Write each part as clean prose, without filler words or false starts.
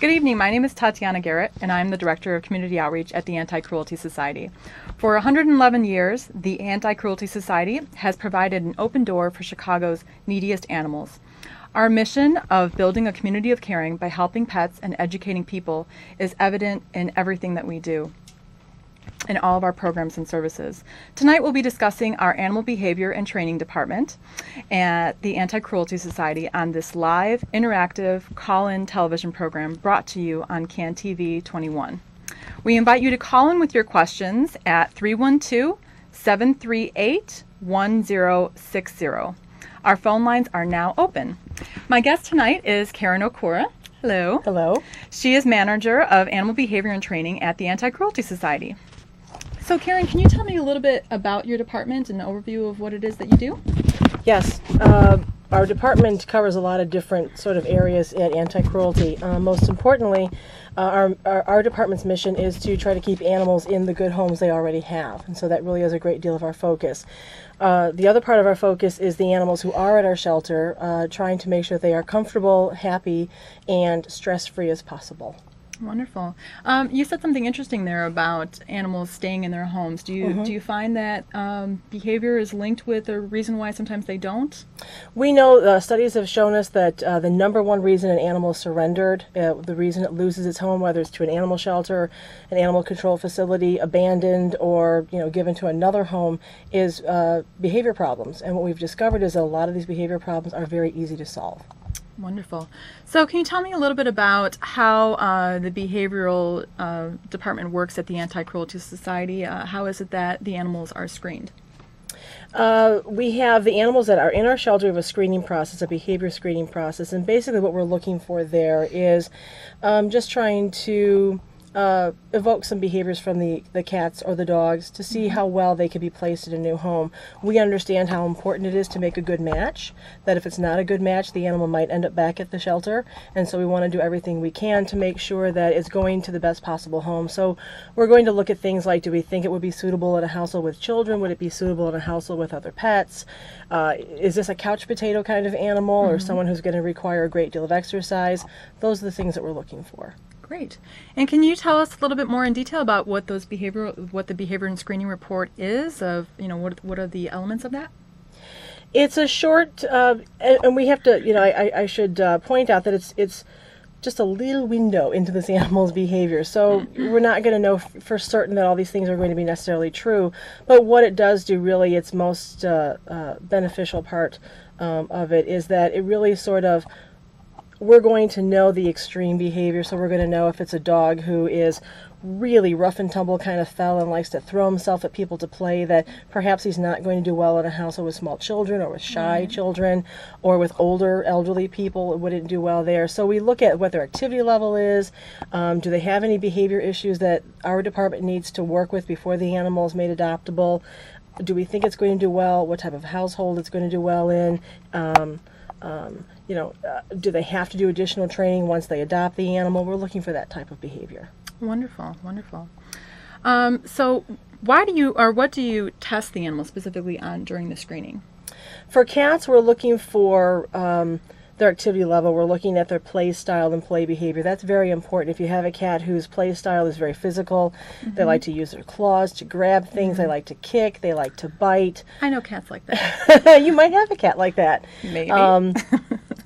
Good evening. My name is Tatiana Garrett, and I'm the Director of Community Outreach at the Anti-Cruelty Society. For 111 years, the Anti-Cruelty Society has provided an open door for Chicago's neediest animals. Our mission of building a community of caring by helping pets and educating people is evident in everything that we do, in all of our programs and services. Tonight we'll be discussing our Animal Behavior and Training Department at the Anti-Cruelty Society on this live, interactive, call-in television program brought to you on CAN TV21. We invite you to call in with your questions at 312-738-1060. Our phone lines are now open. My guest tonight is Karen Okura. Hello. Hello. She is Manager of Animal Behavior and Training at the Anti-Cruelty Society. So Karen, can you tell me a little bit about your department and an overview of what it is that you do? Yes. Our department covers a lot of different sort of areas at anti-cruelty. Most importantly, our department's mission is to try to keep animals in the good homes they already have, and so that really is a great deal of our focus. The other part of our focus is the animals who are at our shelter, trying to make sure they are comfortable, happy, and stress-free as possible. Wonderful. You said something interesting there about animals staying in their homes. Do you find that behavior is linked with a reason why sometimes they don't? We know studies have shown us that the number one reason an animal is surrendered, the reason it loses its home, whether it's to an animal shelter, an animal control facility, abandoned, or given to another home, is behavior problems. And what we've discovered is that a lot of these behavior problems are very easy to solve. Wonderful. So can you tell me a little bit about how the behavioral department works at the Anti-Cruelty Society? How is it that the animals are screened? We have the animals that are in our shelter. We have a screening process, a behavior screening process, and basically what we're looking for there is just trying to evoke some behaviors from the cats or the dogs to see how well they can be placed in a new home. We understand how important it is to make a good match, that if it's not a good match, the animal might end up back at the shelter, and so we want to do everything we can to make sure that it's going to the best possible home. So we're going to look at things like, do we think it would be suitable in a household with children? Would it be suitable in a household with other pets? Is this a couch potato kind of animal or someone who's going to require a great deal of exercise? Those are the things that we're looking for. Great. And can you tell us a little bit more in detail about what the behavior and screening report is? What are the elements of that? It's a short, and we have to, I should point out that it's just a little window into this animal's behavior. So we're not going to know for certain that all these things are going to be necessarily true. But what it does do, really, its most beneficial part of it is that it really sort of, we're going to know the extreme behavior. So we're going to know if it's a dog who is really rough and tumble kind of fella and likes to throw himself at people to play, that perhaps he's not going to do well in a household with small children or with shy children or with older elderly people. It wouldn't do well there. So we look at what their activity level is. Do they have any behavior issues that our department needs to work with before the animal is made adoptable? Do we think it's going to do well? What type of household it's going to do well in? Do they have to do additional training once they adopt the animal? We're looking for that type of behavior. Wonderful, wonderful. So what do you test the animal specifically on during the screening? For cats, we're looking for their activity level. We're looking at their play style and play behavior. That's very important. If you have a cat whose play style is very physical, they like to use their claws to grab things, they like to kick, they like to bite. I know cats like that. You might have a cat like that. Maybe.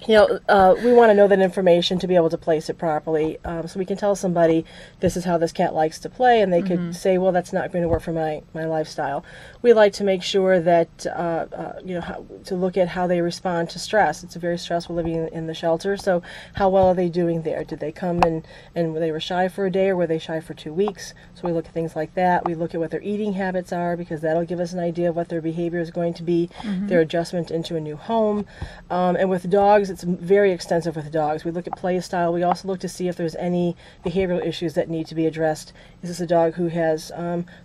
We want to know that information to be able to place it properly. So we can tell somebody, this is how this cat likes to play, and they could say, well, that's not going to work for my lifestyle. We like to make sure that, to look at how they respond to stress. It's a very stressful living in the shelter, so how well are they doing there? Did they come and they were shy for a day, or were they shy for 2 weeks? So we look at things like that. We look at what their eating habits are, because that'll give us an idea of what their behavior is going to be, their adjustment into a new home. And with dogs, it's very extensive with dogs. We look at play style. We also look to see if there's any behavioral issues that need to be addressed. Is this a dog who has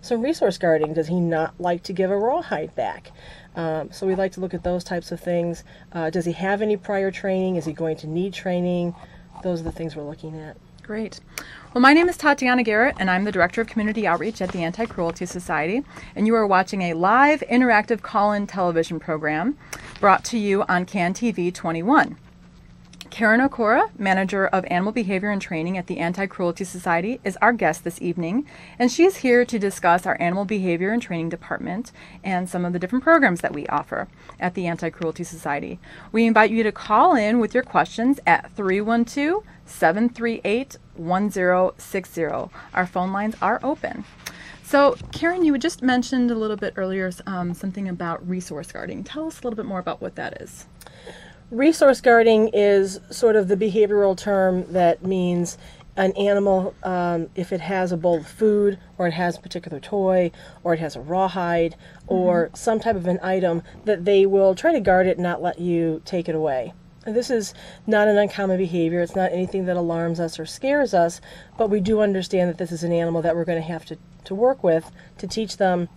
some resource guarding? Does he not like to give a rawhide back? So we like to look at those types of things. Does he have any prior training? Is he going to need training? Those are the things we're looking at. Great. Well, my name is Tatiana Garrett, and I'm the Director of Community Outreach at the Anti-Cruelty Society, and you are watching a live, interactive call-in television program brought to you on CAN TV 21. Karen Okura, Manager of Animal Behavior and Training at the Anti-Cruelty Society, is our guest this evening, and she is here to discuss our Animal Behavior and Training Department and some of the different programs that we offer at the Anti-Cruelty Society. We invite you to call in with your questions at 312-738-1060. Our phone lines are open. So, Karen, you had just mentioned a little bit earlier something about resource guarding. Tell us a little bit more about what that is. Resource guarding is sort of the behavioral term that means an animal, if it has a bowl of food, or it has a particular toy, or it has a rawhide, or some type of an item, that they will try to guard it and not let you take it away. And this is not an uncommon behavior. It's not anything that alarms us or scares us, but we do understand that this is an animal that we're going to have to work with to teach them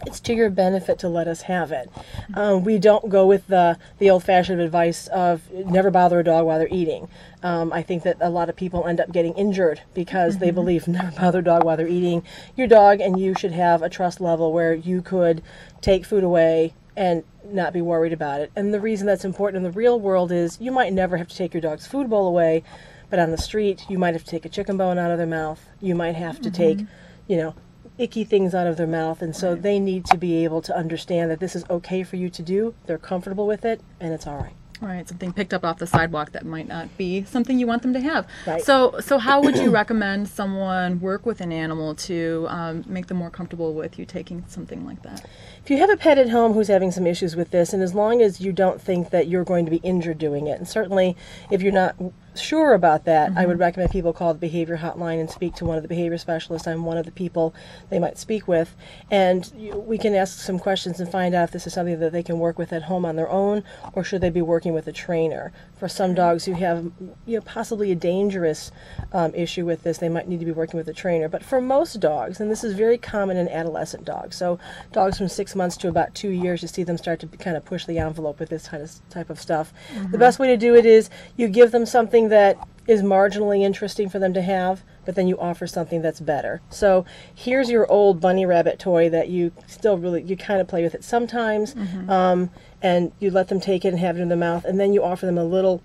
it's to your benefit to let us have it. We don't go with the old-fashioned advice of never bother a dog while they're eating. I think that a lot of people end up getting injured because they believe never bother a dog while they're eating. Your dog and you should have a trust level where you could take food away and not be worried about it. And the reason that's important in the real world is you might never have to take your dog's food bowl away, but on the street you might have to take a chicken bone out of their mouth. You might have to take, icky things out of their mouth, and so they need to be able to understand that this is okay for you to do, they're comfortable with it, and it's all right. Right, something picked up off the sidewalk that might not be something you want them to have. Right. So how would you recommend someone work with an animal to make them more comfortable with you taking something like that? If you have a pet at home who's having some issues with this, and as long as you don't think that you're going to be injured doing it, and certainly if you're not sure about that, I would recommend people call the behavior hotline and speak to one of the behavior specialists. I'm one of the people they might speak with, and we can ask some questions and find out if this is something that they can work with at home on their own, or should they be working with a trainer. For some dogs who have possibly a dangerous issue with this, they might need to be working with a trainer. But for most dogs, and this is very common in adolescent dogs, so dogs from 6 months to about 2 years, you see them start to kind of push the envelope with this type of stuff. The best way to do it is you give them something that is marginally interesting for them to have, but then you offer something that's better. So here's your old bunny rabbit toy that you still you kind of play with it sometimes, and you let them take it and have it in their mouth, and then you offer them a little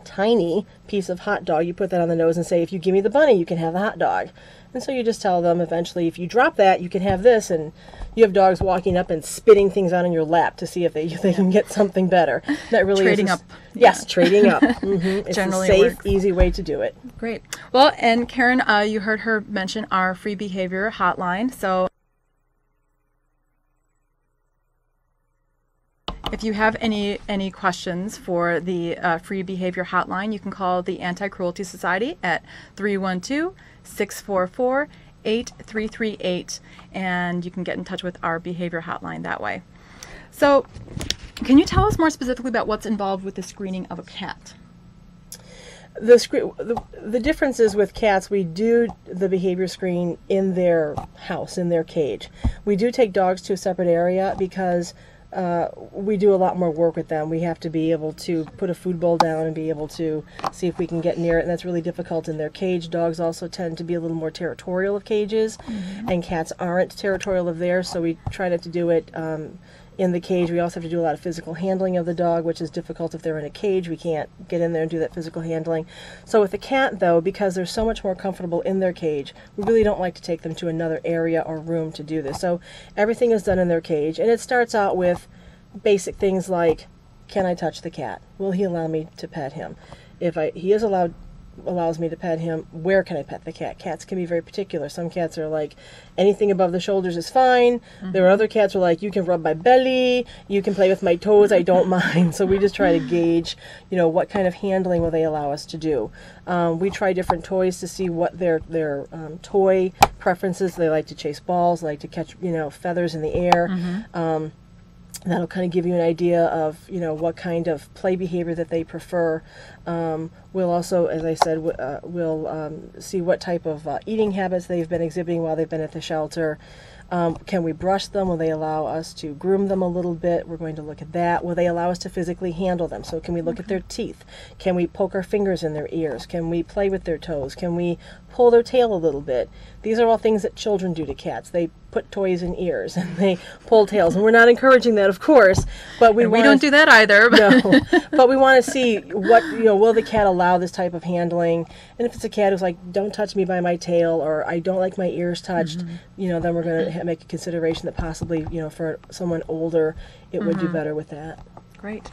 tiny piece of hot dog. You put that on the nose and say, if you give me the bunny, you can have the hot dog. And so you just tell them eventually, if you drop that, you can have this, and you have dogs walking up and spitting things out in your lap to see if they can get something better. That really trading is up. Yes, trading up. It's Generally a safe, works. easy way to do it. Great. Well, and Karen, you heard her mention our free behavior hotline. So if you have any questions for the free behavior hotline, you can call the Anti-Cruelty Society at 312-644-8338, and you can get in touch with our behavior hotline that way. So can you tell us more specifically about what's involved with the screening of a cat? The difference is with cats, we do the behavior screen in their house, in their cage. We do take dogs to a separate area because we do a lot more work with them. We have to be able to put a food bowl down and be able to see if we can get near it, and that's really difficult in their cage. Dogs also tend to be a little more territorial of cages, and cats aren't territorial of theirs, so we try not to do it in the cage. We also have to do a lot of physical handling of the dog, which is difficult if they're in a cage. We can't get in there and do that physical handling. So with the cat, though, because they're so much more comfortable in their cage, we really don't like to take them to another area or room to do this. So everything is done in their cage, and it starts out with basic things like, can I touch the cat? Will he allow me to pet him? If he allows me to pet him, where can I pet the cat? Cats can be very particular. Some cats are like, anything above the shoulders is fine. There are other cats who are like, you can rub my belly, you can play with my toes, I don't mind. So we just try to gauge, what kind of handling will they allow us to do. We try different toys to see what their toy preferences. They like to chase balls, they like to catch, feathers in the air. That'll kind of give you an idea of, what kind of play behavior that they prefer. We'll also, as I said, we'll see what type of eating habits they've been exhibiting while they've been at the shelter. Can we brush them? Will they allow us to groom them a little bit? We're going to look at that. Will they allow us to physically handle them? So can we look at their teeth? Can we poke our fingers in their ears? Can we play with their toes? Can we pull their tail a little bit? These are all things that children do to cats. They put toys in ears and they pull tails. And we're not encouraging that, of course, but we don't do that either. No, but we want to see what, will the cat allow this type of handling? And if it's a cat who's like, don't touch me by my tail, or I don't like my ears touched, then we're going to make a consideration that possibly, for someone older, it would do better with that. Great.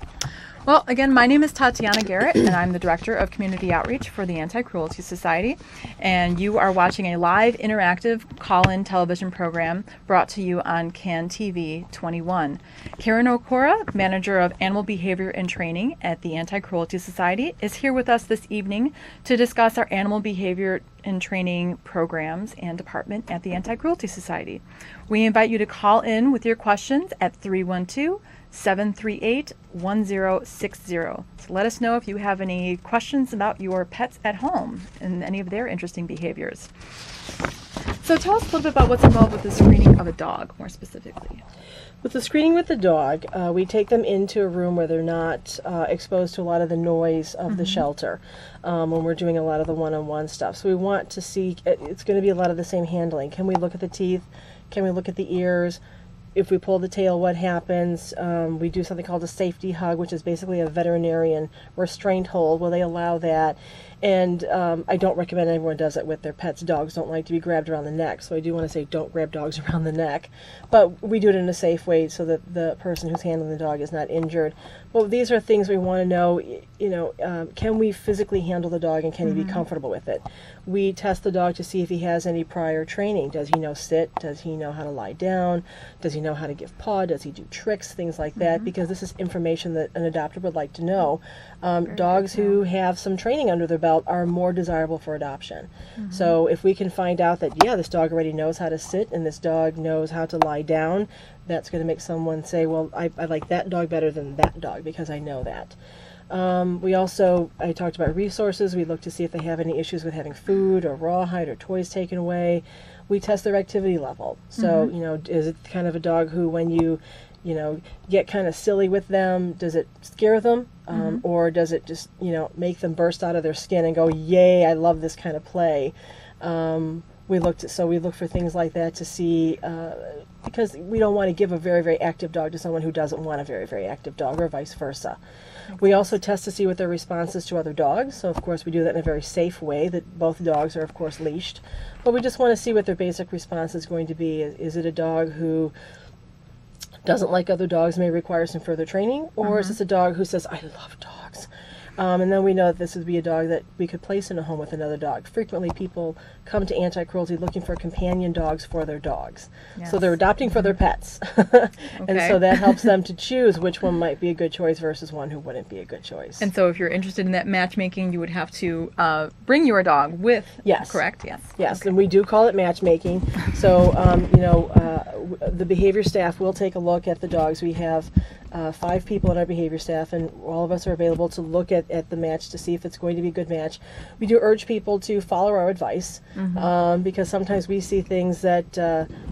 Well, again, my name is Tatiana Garrett, and I'm the Director of Community Outreach for the Anti-Cruelty Society. And you are watching a live, interactive call-in television program brought to you on CAN TV21. Karen Okura, Manager of Animal Behavior and Training at the Anti-Cruelty Society, is here with us this evening to discuss our animal behavior and training programs and department at the Anti-Cruelty Society. We invite you to call in with your questions at 312-738-1060. So let us know if you have any questions about your pets at home and any of their interesting behaviors. So tell us a little bit about what's involved with the screening of a dog, more specifically. With the screening with the dog, we take them into a room where they're not exposed to a lot of the noise of the shelter when we're doing a lot of the one-on-one stuff. So we want to see, it's going to be a lot of the same handling. Can we look at the teeth? Can we look at the ears? If we pull the tail, what happens? We do something called a safety hug, which is basically a veterinarian restraint hold. Will they allow that? And I don't recommend anyone does it with their pets. Dogs don't like to be grabbed around the neck, so I do want to say don't grab dogs around the neck. But we do it in a safe way so that the person who's handling the dog is not injured. Well, these are things we want to know, can we physically handle the dog and can he be comfortable with it? We test the dog to see if he has any prior training. Does he know sit? Does he know how to lie down? Does he know how to give paw? Does he do tricks? Things like that, because this is information that an adopter would like to know. Dogs who have some training under their belt are more desirable for adoption. So if we can find out that, this dog already knows how to sit and this dog knows how to lie down, that's going to make someone say, well, I like that dog better than that dog because I know that. We also, I talked about resources. We look to see if they have any issues with having food or rawhide or toys taken away. We test their activity level. So, is it kind of a dog who when you get kind of silly with them, does it scare them? Or does it just, make them burst out of their skin and go, yay, I love this kind of play. We look for things like that to see, because we don't want to give a very, very active dog to someone who doesn't want a very, very active dog, or vice versa. We also test to see what their response is to other dogs. So, of course, we do that in a very safe way, that both dogs are, of course, leashed. But we just want to see what their basic response is going to be. Is it a dog who doesn't like other dogs, may require some further training, or is this a dog who says, I love dogs? And then we know that this would be a dog that we could place in a home with another dog. Frequently people come to Anti-Cruelty looking for companion dogs for their dogs. Yes. So they're adopting for their pets. And so that helps them to choose which one might be a good choice versus one who wouldn't be a good choice. And so if you're interested in that matchmaking, you would have to bring your dog with, correct? Yes. Yes, and we do call it matchmaking. So, the behavior staff will take a look at the dogs. We have 5 people in our behavior staff, and all of us are available to look at the match to see if it's going to be a good match. We do urge people to follow our advice, because sometimes we see things that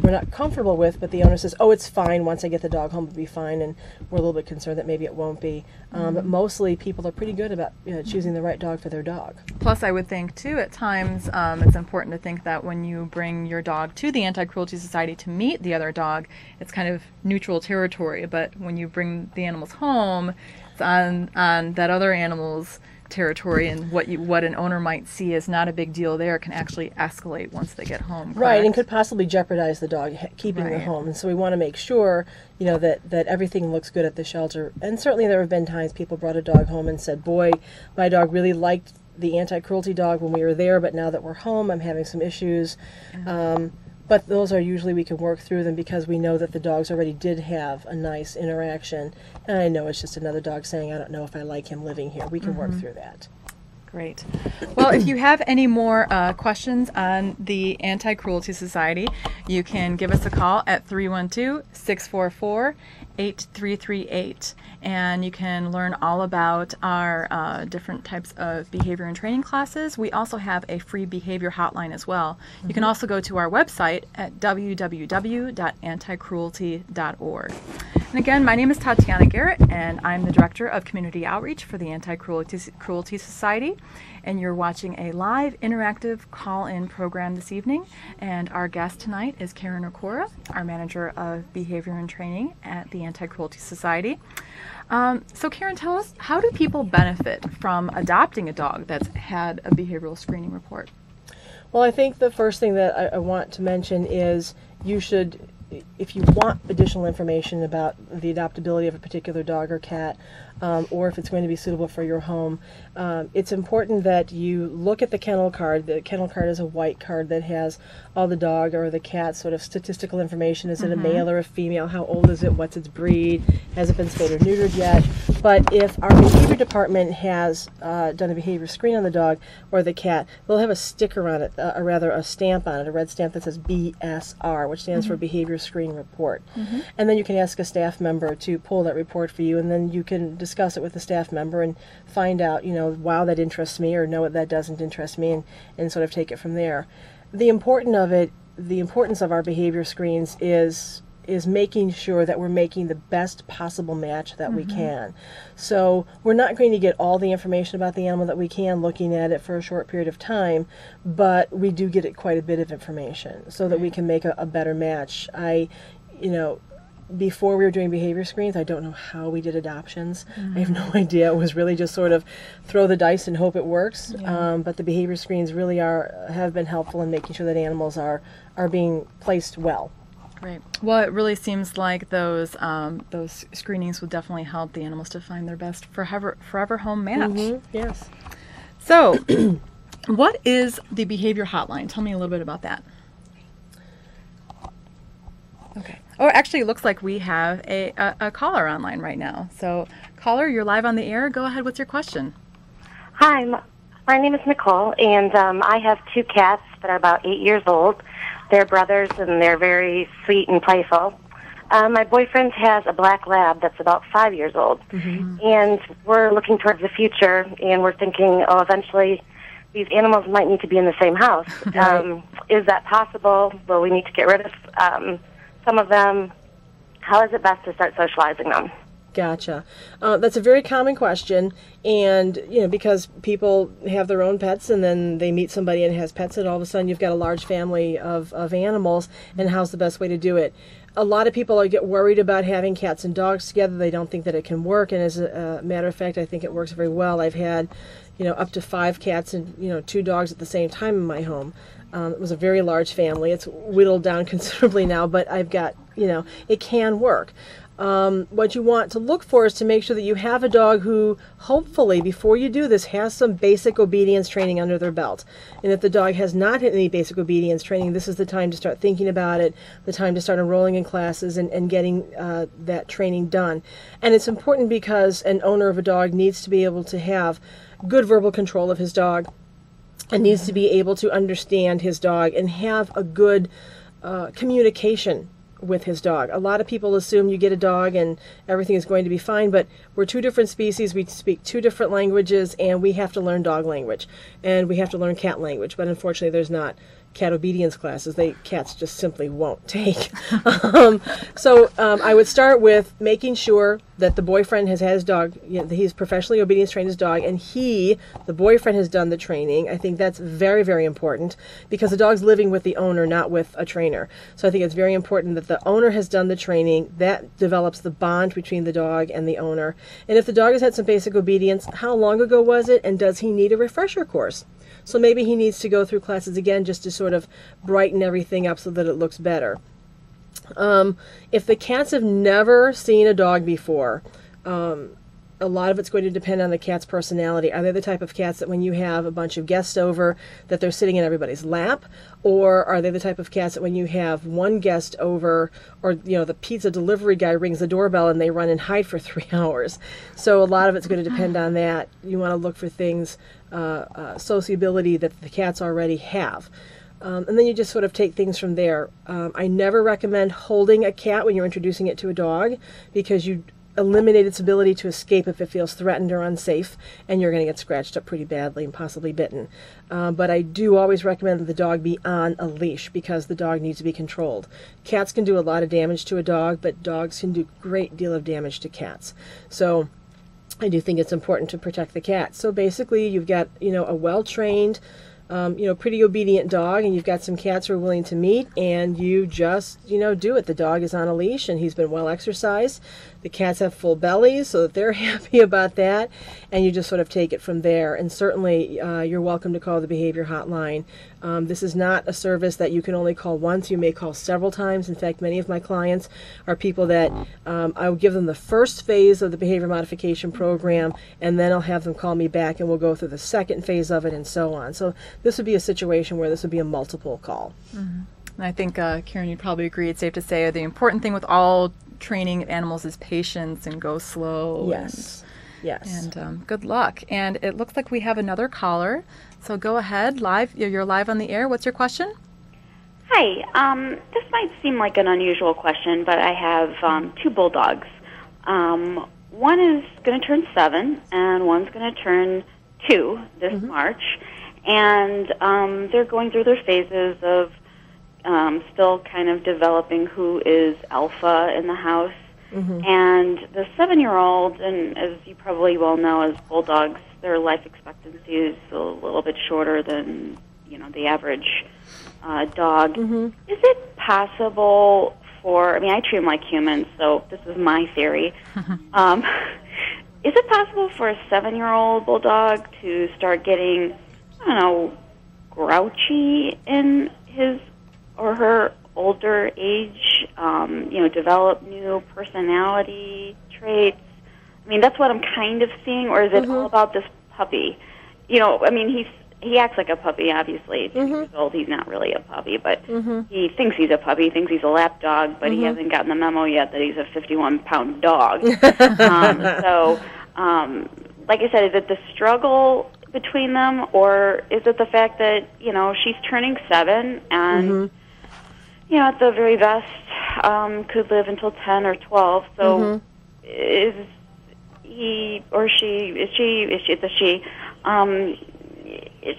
we're not comfortable with, but the owner says, oh, it's fine, once I get the dog home it'll be fine, and we're a little bit concerned that maybe it won't be. But mostly people are pretty good about choosing the right dog for their dog. Plus, I would think, too, at times it's important to think that when you bring your dog to the Anti-Cruelty Society to meet the other dog, it's kind of neutral territory, but when you bring the animals home, it's on that other animal's territory, and what an owner might see as not a big deal there can actually escalate once they get home. Correct? Right, and could possibly jeopardize the dog keeping them home. And so we want to make sure, that everything looks good at the shelter. And certainly there have been times people brought a dog home and said, boy, my dog really liked the anti-cruelty dog when we were there, but now that we're home, I'm having some issues. But those are usually, we can work through them because we know that the dogs already did have a nice interaction. And I know it's just another dog saying, I don't know if I like him living here. We can work through that. Great. Well, if you have any more questions on the Anti-Cruelty Society, you can give us a call at 312-644-8338. And you can learn all about our different types of behavior and training classes. We also have a free behavior hotline as well. You can also go to our website at www.anticruelty.org. And again, my name is Tatiana Garrett, and I'm the Director of Community Outreach for the Anti-Cruelty Society. And you're watching a live interactive call-in program this evening. And our guest tonight is Karen Okura, our Manager of Behavior and Training at the Anti-Cruelty Society. So Karen, tell us, how do people benefit from adopting a dog that's had a behavioral screening report? Well, I think the first thing that I want to mention is you should, if you want additional information about the adoptability of a particular dog or cat, or if it's going to be suitable for your home, it's important that you look at the kennel card. The kennel card is a white card that has all the dog or the cat sort of statistical information. Is it a male or a female? How old is it? What's its breed? Has it been spayed or neutered yet? But if our behavior department has done a behavior screen on the dog or the cat, they'll have a sticker on it, or rather a stamp on it, a red stamp that says BSR, which stands for Behavior Screen Report. And then you can ask a staff member to pull that report for you, and then you can discuss it with the staff member and find out, wow, that interests me, or no, that doesn't interest me, and sort of take it from there. The importance of our behavior screens is making sure that we're making the best possible match that we can. So we're not going to get all the information about the animal that we can looking at it for a short period of time, but we do get it quite a bit of information so that we can make a better match. Before we were doing behavior screens, I don't know how we did adoptions. I have no idea. It was really just sort of throw the dice and hope it works. But the behavior screens really have been helpful in making sure that animals are being placed well. Great. Well, it really seems like those screenings will definitely help the animals to find their best forever home match. Yes. So, what is the behavior hotline? Tell me a little bit about that. Okay. Oh, actually, it looks like we have a caller online right now. So, caller, you're live on the air. Go ahead. What's your question? Hi, my name is Nicole, and I have two cats that are about 8 years old. They're brothers, and they're very sweet and playful. My boyfriend has a black lab that's about 5 years old, and we're looking towards the future, and we're thinking, eventually these animals might need to be in the same house. Is that possible? Will we need to get rid of some of them? How is it best to start socializing them? Gotcha. That's a very common question, and because people have their own pets, and then they meet somebody and has pets, and all of a sudden you've got a large family of animals, and how's the best way to do it? A lot of people get worried about having cats and dogs together. They don't think that it can work, and as a matter of fact, I think it works very well. I've had up to 5 cats and 2 dogs at the same time in my home. It was a very large family. It's whittled down considerably now, but I've got, it can work. What you want to look for is to make sure that you have a dog who, hopefully, before you do this, has some basic obedience training under their belt. And if the dog has not had any basic obedience training, this is the time to start thinking about it, the time to start enrolling in classes and getting that training done. And it's important because an owner of a dog needs to be able to have good verbal control of his dog, and needs to be able to understand his dog and have a good communication with his dog. A lot of people assume you get a dog and everything is going to be fine, but we're 2 different species, we speak 2 different languages, and we have to learn dog language, and we have to learn cat language, but unfortunately there's not cat obedience classes. Cats just simply won't take. So I would start with making sure that the boyfriend has had his dog, he's professionally obedience trained his dog, and the boyfriend has done the training. I think that's very, very important because the dog's living with the owner, not with a trainer. So I think it's very important that the owner has done the training. That develops the bond between the dog and the owner. And if the dog has had some basic obedience, how long ago was it, and does he need a refresher course? So maybe he needs to go through classes again just to sort of brighten everything up so that it looks better. If the cats have never seen a dog before, a lot of it's going to depend on the cat's personality. Are they the type of cats that when you have a bunch of guests over, that they're sitting in everybody's lap? Or are they the type of cats that when you have one guest over, or the pizza delivery guy rings the doorbell and they run and hide for 3 hours? So a lot of it's going to depend on that. You want to look for things, sociability that the cats already have. And then you just sort of take things from there. I never recommend holding a cat when you're introducing it to a dog, because eliminate its ability to escape if it feels threatened or unsafe, and you're going to get scratched up pretty badly and possibly bitten. But I do always recommend that the dog be on a leash because the dog needs to be controlled. Cats can do a lot of damage to a dog, but dogs can do a great deal of damage to cats. So I do think it's important to protect the cat. So basically you've got, a well-trained, pretty obedient dog, and you've got some cats who are willing to meet, and you just, do it. The dog is on a leash, and he's been well exercised. The cats have full bellies, so that they're happy about that, and you just sort of take it from there. And certainly, you're welcome to call the behavior hotline. This is not a service that you can only call once. You may call several times. In fact, many of my clients are people that I will give them the first phase of the behavior modification program, and then I'll have them call me back, and we'll go through the second phase of it, and so on. So this would be a situation where this would be a multiple call. Mm-hmm. And I think, Karen, you'd probably agree, it's safe to say the important thing with all training of animals is patience and go slow. Yes. Yes. And good luck. And it looks like we have another caller. So go ahead, live. You're live on the air. What's your question? Hi. This might seem like an unusual question, but I have 2 bulldogs. One is going to turn 7, and one's going to turn 2 this March. And they're going through their phases of still kind of developing who is alpha in the house. And the 7-year-old, and as you probably well know, as bulldogs, their life expectancy is a little bit shorter than the average dog. Is it possible for? I mean, I treat them like humans, so this is my theory. Is it possible for a 7-year-old bulldog to start getting, I don't know, grouchy in his or her older age, develop new personality traits? I mean, that's what I'm kind of seeing, or is it all about this puppy? I mean, he acts like a puppy, obviously. 2 years old, he's not really a puppy, but he thinks he's a puppy, thinks he's a lap dog, but he hasn't gotten the memo yet that he's a 51-pound dog. Like I said, is it the struggle between them, or is it the fact that, she's turning 7 and... at the very best, could live until 10 or 12. So, is he or she? Is she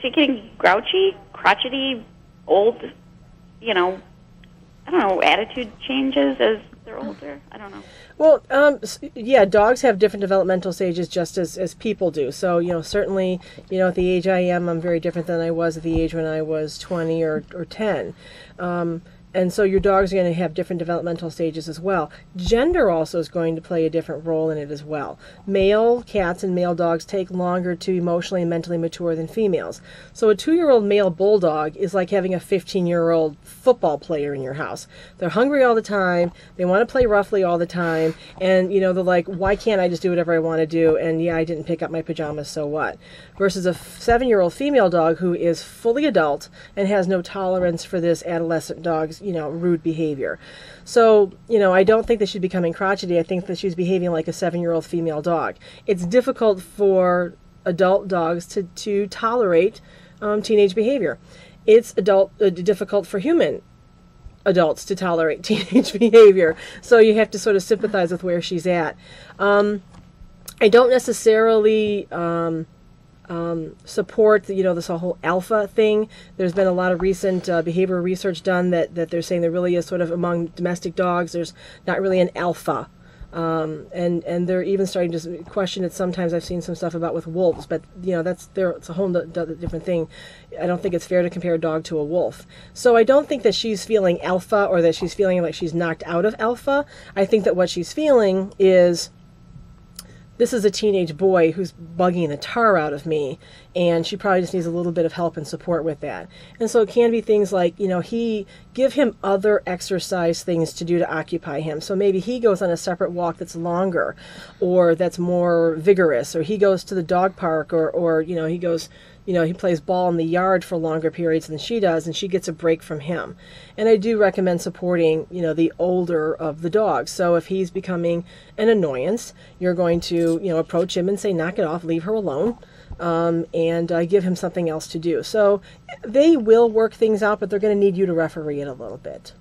getting grouchy, crotchety, old? I don't know. Attitude changes as they're older. I don't know. Well, yeah, dogs have different developmental stages just as people do. So, certainly, at the age I am, I'm very different than I was at the age when I was 20 or 10. And so your dogs are going to have different developmental stages as well. Gender also is going to play a different role in it as well. Male cats and male dogs take longer to emotionally and mentally mature than females. So a 2-year-old male bulldog is like having a 15-year-old football player in your house. They're hungry all the time. They want to play roughly all the time. And, they're like, why can't I just do whatever I want to do? And yeah, I didn't pick up my pajamas, so what? Versus a 7-year-old female dog who is fully adult and has no tolerance for this adolescent dog's rude behavior. So, I don't think that she's becoming crotchety. I think that she's behaving like a 7-year-old female dog. It's difficult for adult dogs to tolerate teenage behavior. It's difficult for human adults to tolerate teenage behavior. So you have to sort of sympathize with where she's at. I don't necessarily support this whole alpha thing. There's been a lot of recent behavioral research done that they're saying there really is sort of among domestic dogs, there's not really an alpha. And they're even starting to question it. Sometimes I've seen some stuff about with wolves, but it's a whole different thing. I don't think it's fair to compare a dog to a wolf. So I don't think that she's feeling alpha or that she's feeling like she's knocked out of alpha. I think that what she's feeling is, this is a teenage boy who's bugging the tar out of me, and she probably just needs a little bit of help and support with that. And so it can be things like, give him other exercise things to do to occupy him. So maybe he goes on a separate walk that's longer, or that's more vigorous, or he goes to the dog park, or he goes, he plays ball in the yard for longer periods than she does, and she gets a break from him. And I do recommend supporting, the older of the dogs. So if he's becoming an annoyance, you're going to, approach him and say, knock it off, leave her alone, and give him something else to do. So they will work things out, but they're going to need you to referee it a little bit.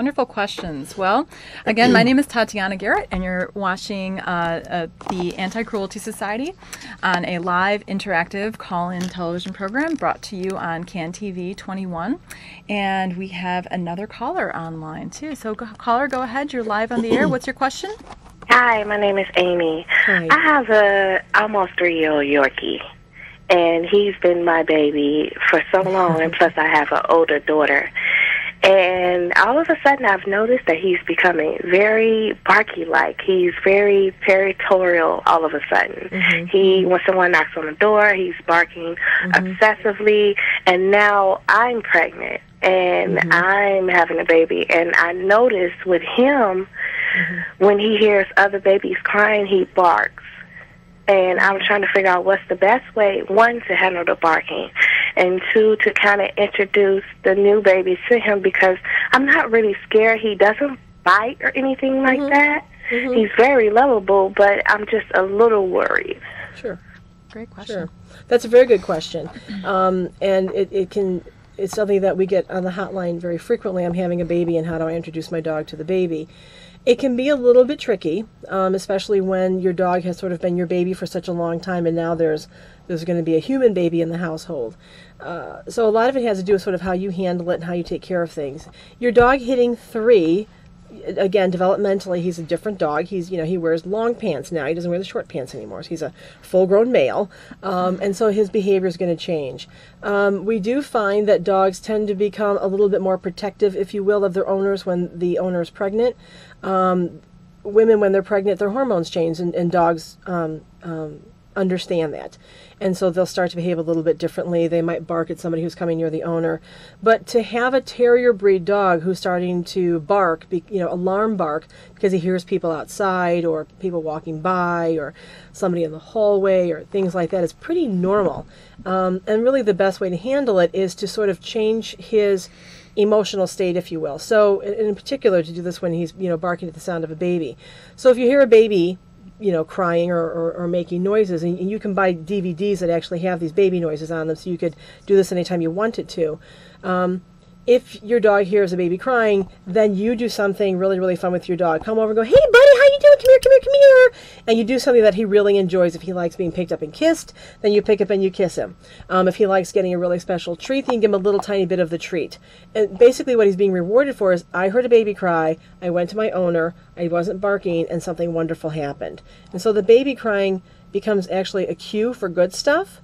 Wonderful questions. Well, again, my name is Tatiana Garrett, and you're watching the Anti-Cruelty Society on a live interactive call-in television program brought to you on CAN TV21. And we have another caller online, too. So, caller, go ahead. You're live on the air. What's your question? Hi, my name is Amy. Hi. I have a almost 3-year-old Yorkie, and he's been my baby for so long, and plus I have an older daughter. And all of a sudden I've noticed that he's becoming very barky-like. He's very territorial all of a sudden. When someone knocks on the door, he's barking obsessively, and now I'm pregnant, and I'm having a baby, and I noticed with him, when he hears other babies crying, he barks. And I was trying to figure out what's the best way, one, to handle the barking, and two, to kind of introduce the new baby to him, because I'm not really scared. He doesn't bite or anything like that. He's very lovable, but I'm just a little worried. Sure. Great question. Sure. That's a very good question. And it's something that we get on the hotline very frequently. I'm having a baby, and how do I introduce my dog to the baby? It can be a little bit tricky, especially when your dog has sort of been your baby for such a long time, and now there's going to be a human baby in the household. So a lot of it has to do with sort of how you handle it and how you take care of things. Your dog hitting 3, again, developmentally, he's a different dog. He wears long pants now. He doesn't wear the short pants anymore. So he's a full-grown male, and so his behavior is going to change. We do find that dogs tend to become a little bit more protective, if you will, of their owners when the owner is pregnant. Women, when they're pregnant, their hormones change, and dogs understand that. And so they'll start to behave a little bit differently. They might bark at somebody who's coming near the owner. But to have a terrier breed dog who's starting to bark, alarm bark, because he hears people outside or people walking by or somebody in the hallway or things like that is pretty normal. And really the best way to handle it is to sort of change his emotional state, if you will. So in particular, to do this when he's barking at the sound of a baby. So if you hear a baby crying or making noises, and you can buy DVDs that actually have these baby noises on them, so you could do this anytime you wanted to. If your dog hears a baby crying, then you do something really, really fun with your dog. Come over and go, "Hey, buddy, how you doing? Come here, come here, come here." And you do something that he really enjoys. If he likes being picked up and kissed, then you pick up and you kiss him. If he likes getting a really special treat, then you give him a little tiny bit of the treat. And basically what he's being rewarded for is, I heard a baby cry, I went to my owner, I wasn't barking, and something wonderful happened. And so the baby crying becomes actually a cue for good stuff.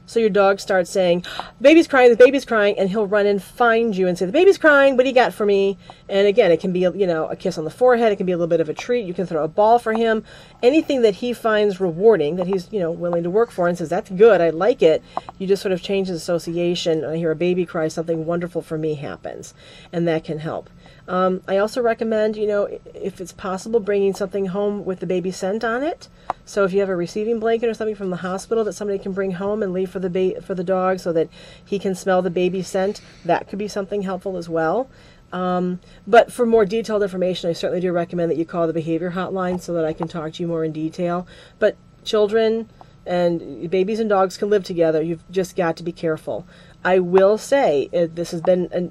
So your dog starts saying, "Baby's crying, the baby's crying," and he'll run and find you and say, "The baby's crying, what do you got for me?" And again, it can be a kiss on the forehead, it can be a little bit of a treat, you can throw a ball for him, anything that he finds rewarding, that he's willing to work for and says, "That's good, I like it." You just sort of change his association. I hear a baby cry, something wonderful for me happens, and that can help. I also recommend, if it's possible, bringing something home with the baby scent on it. So if you have a receiving blanket or something from the hospital that somebody can bring home and leave for the dog so that he can smell the baby scent, that could be something helpful as well. But for more detailed information, I certainly do recommend that you call the behavior hotline so that I can talk to you more in detail. But children and babies and dogs can live together. You've just got to be careful. I will say, this has been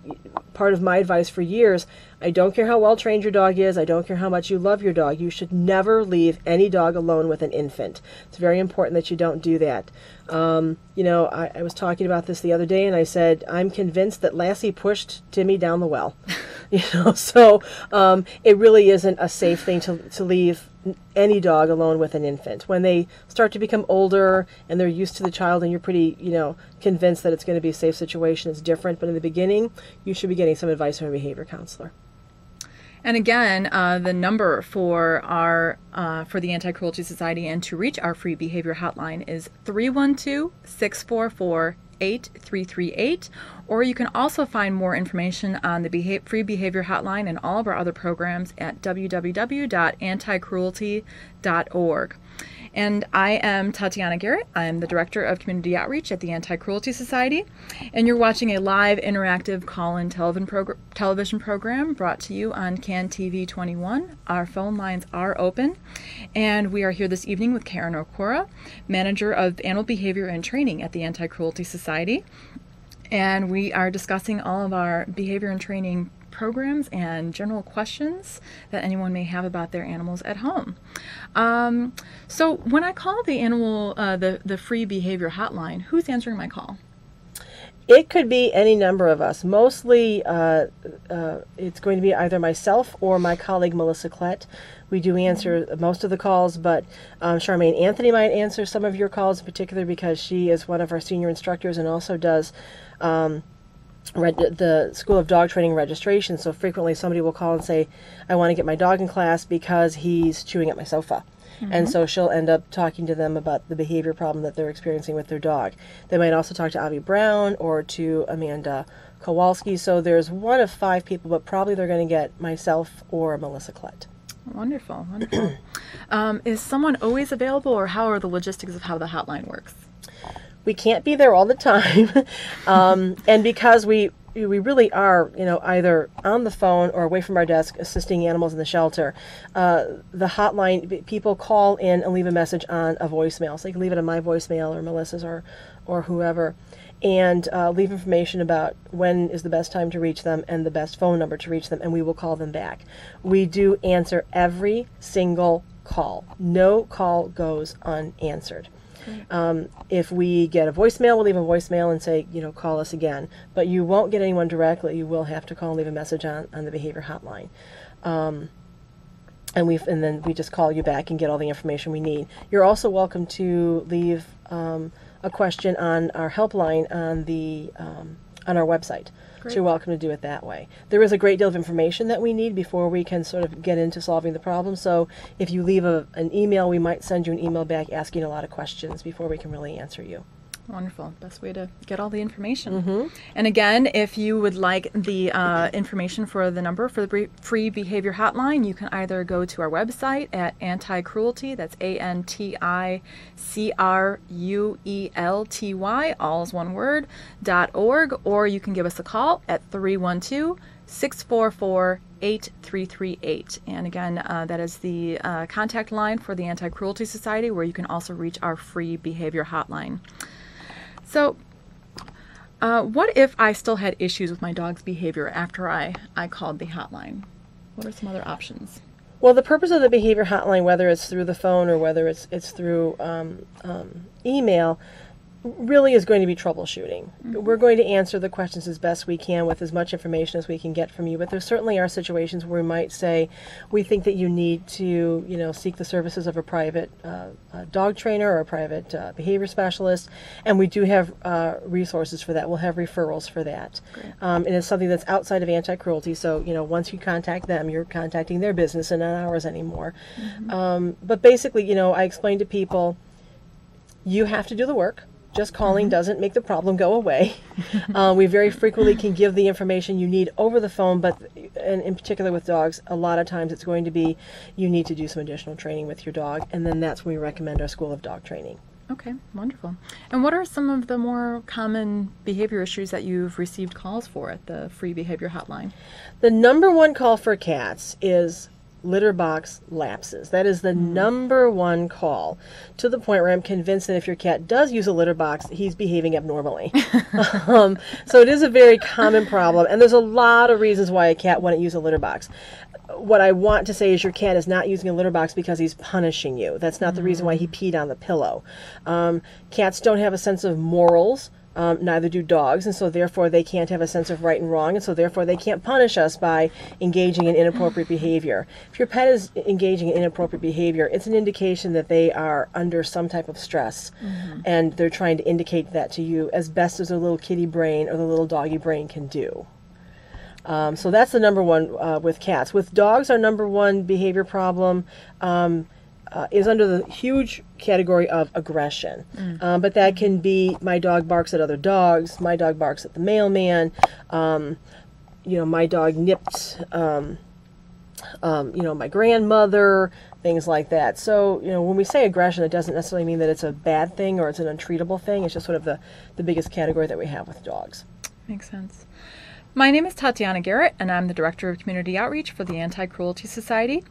part of my advice for years, I don't care how well trained your dog is, I don't care how much you love your dog, you should never leave any dog alone with an infant. It's very important that you don't do that. I was talking about this the other day, and I said, I'm convinced that Lassie pushed Timmy down the well. So it really isn't a safe thing to leave any dog alone with an infant. When they start to become older and they're used to the child and you're pretty, convinced that it's going to be a safe situation, it's different. But in the beginning, you should be getting some advice from a behavior counselor. And again, the number for the Anti-Cruelty Society and to reach our free behavior hotline is 312-644-8338, or you can also find more information on the free behavior hotline and all of our other programs at www.anticruelty.org. And I am Tatiana Garrett. I'm the Director of Community Outreach at the Anti-Cruelty Society. And you're watching a live interactive call-in television program brought to you on CAN TV21. Our phone lines are open. And we are here this evening with Karen Okura, Manager of Animal Behavior and Training at the Anti-Cruelty Society. And we are discussing all of our behavior and training programs and general questions that anyone may have about their animals at home. So when I call the the free behavior hotline, who's answering my call? It could be any number of us. Mostly it's going to be either myself or my colleague Melissa Klett. We do answer most of the calls, but Charmaine Anthony might answer some of your calls in particular because she is one of our senior instructors and also does the School of Dog Training registration. So frequently somebody will call and say, I want to get my dog in class because he's chewing at my sofa. And so she'll end up talking to them about the behavior problem that they're experiencing with their dog. They might also talk to Avi Brown or to Amanda Kowalski. So there's one of 5 people, but probably they're going to get myself or Melissa Klett. Wonderful, wonderful. Is someone always available, or how are the logistics of how the hotline works? We can't be there all the time. And because we really are, either on the phone or away from our desk assisting animals in the shelter, the hotline, people call in and leave a message on a voicemail. So they can leave it on my voicemail or Melissa's or whoever, and leave information about when is the best time to reach them and the best phone number to reach them, and we will call them back. We do answer every single call. No call goes unanswered. If we get a voicemail, we'll leave a voicemail and say, call us again. But you won't get anyone directly. You will have to call and leave a message on the behavior hotline. And then we just call you back and get all the information we need. You're also welcome to leave a question on our helpline on our website. Great. So you're welcome to do it that way. There is a great deal of information that we need before we can sort of get into solving the problem. So if you leave an email, we might send you an email back asking a lot of questions before we can really answer you. Wonderful. Best way to get all the information. And again, if you would like the information for the number for the free behavior hotline, you can either go to our website at Anti-Cruelty, that's ANTICRUELTY, all is one word, .org, or you can give us a call at 312-644-8338. And again, that is the contact line for the Anti-Cruelty Society, where you can also reach our free behavior hotline. So, what if I still had issues with my dog's behavior after I called the hotline? What are some other options? Well, the purpose of the behavior hotline, whether it's through the phone or whether it's through email, really is going to be troubleshooting. We're going to answer the questions as best we can with as much information as we can get from you, but there certainly are situations where we might say, we think that you need to, seek the services of a private dog trainer or a private behavior specialist, and we do have resources for that. We'll have referrals for that. And it's something that's outside of anti-cruelty, so, once you contact them, you're contacting their business and not ours anymore. But basically, I explain to people, you have to do the work. Just calling doesn't make the problem go away. We very frequently can give the information you need over the phone, but in particular with dogs, a lot of times it's going to be you need to do some additional training with your dog, and then that's when we recommend our School of Dog Training. Okay, wonderful. And what are some of the more common behavior issues that you've received calls for at the free behavior hotline? The number one call for cats is litter box lapses. That is the number one call, to the point where I'm convinced that if your cat does use a litter box, he's behaving abnormally. So it is a very common problem, and there's a lot of reasons why a cat wouldn't use a litter box. What I want to say is your cat is not using a litter box because he's punishing you. That's not the reason why he peed on the pillow. Cats don't have a sense of morals. Neither do dogs, and so therefore they can't have a sense of right and wrong, and so therefore they can't punish us by engaging in inappropriate behavior. If your pet is engaging in inappropriate behavior, it's an indication that they are under some type of stress, and they're trying to indicate that to you as best as their little kitty brain or the little doggy brain can do. So that's the number one with cats. With dogs, our number one behavior problem is under the huge category of aggression. But that can be my dog barks at other dogs, my dog barks at the mailman, my dog nipped, my grandmother, things like that. So, when we say aggression, it doesn't necessarily mean that it's a bad thing or it's an untreatable thing. It's just sort of the biggest category that we have with dogs. Makes sense. My name is Tatiana Garrett, and I'm the Director of Community Outreach for the Anti-Cruelty Society.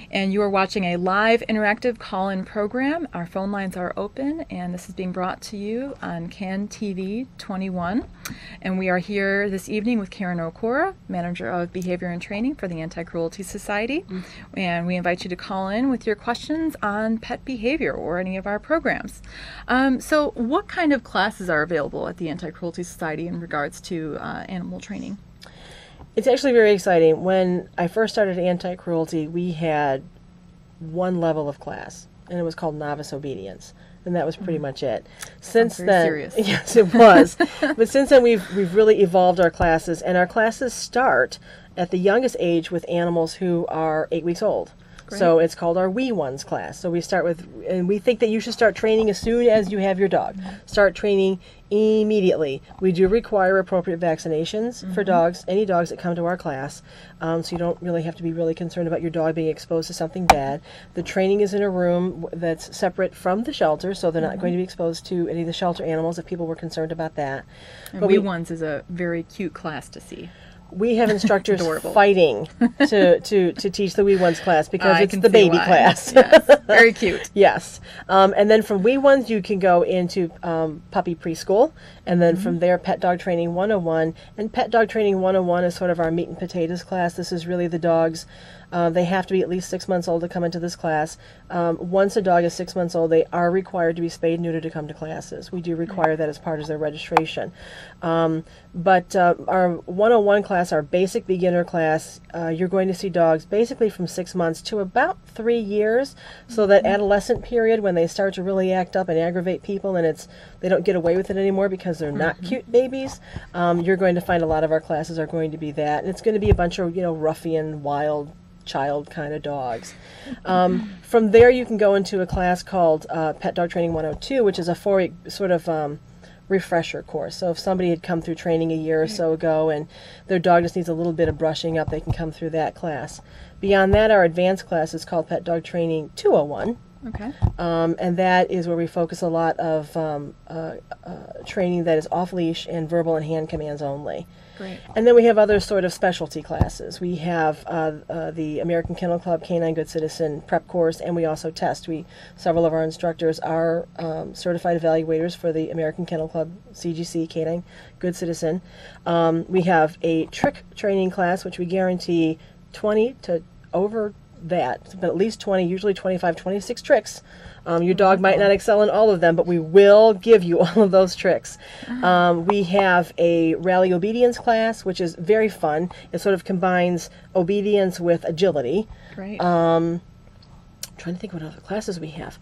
And you are watching a live interactive call-in program. Our phone lines are open, and this is being brought to you on CAN TV21. And we are here this evening with Karen Okura, Manager of Behavior and Training for the Anti-Cruelty Society. And we invite you to call in with your questions on pet behavior or any of our programs. So what kind of classes are available at the Anti-Cruelty Society in regards to animal training? It's actually very exciting. When I first started Anti-Cruelty, we had one level of class, and it was called Novice Obedience, and that was pretty much it. Since then, serious. Yes, it was. But since then, we've really evolved our classes, and our classes start at the youngest age with animals who are 8 weeks old. Great. So it's called our Wee Ones class. So we start with, and we think that you should start training as soon as you have your dog. Start training immediately. We do require appropriate vaccinations for dogs, any dogs that come to our class, so you don't really have to be really concerned about your dog being exposed to something bad. The training is in a room that's separate from the shelter, so they're not going to be exposed to any of the shelter animals if people were concerned about that. And But Wee Ones is a very cute class to see. we have instructors Adorable. fighting to teach the Wee Ones class because I it's can the see baby why. class. Yes, very cute. Yes. And then from Wee Ones, you can go into puppy preschool. And then from there, Pet Dog Training 101. And Pet Dog Training 101 is sort of our meat and potatoes class. This is really the dogs. They have to be at least 6 months old to come into this class. Once a dog is 6 months old, they are required to be spayed and neutered to come to classes. We do require that as part of their registration. But our 101 class, our basic beginner class, you're going to see dogs basically from 6 months to about 3 years. So that adolescent period when they start to really act up and aggravate people, and they don't get away with it anymore because they're not cute babies. You're going to find a lot of our classes are going to be that, and it's going to be a bunch of ruffian, wild child kind of dogs. From there, you can go into a class called Pet Dog Training 102, which is a 4-week sort of refresher course. So if somebody had come through training a year or so ago and their dog just needs a little bit of brushing up, they can come through that class. Beyond that, our advanced class is called Pet Dog Training 201. Okay. And that is where we focus a lot of training that is off-leash and verbal and hand commands only. Great. And then we have other sort of specialty classes. We have the American Kennel Club Canine Good Citizen prep course, and we also test. Several of our instructors are certified evaluators for the American Kennel Club CGC Canine Good Citizen. We have a trick training class, which we guarantee 20 to over that, but at least 20, usually 25, 26 tricks. Your dog might not excel in all of them, but we will give you all of those tricks. We have a rally obedience class, which is very fun. It sort of combines obedience with agility. Great. Trying to think what other classes we have.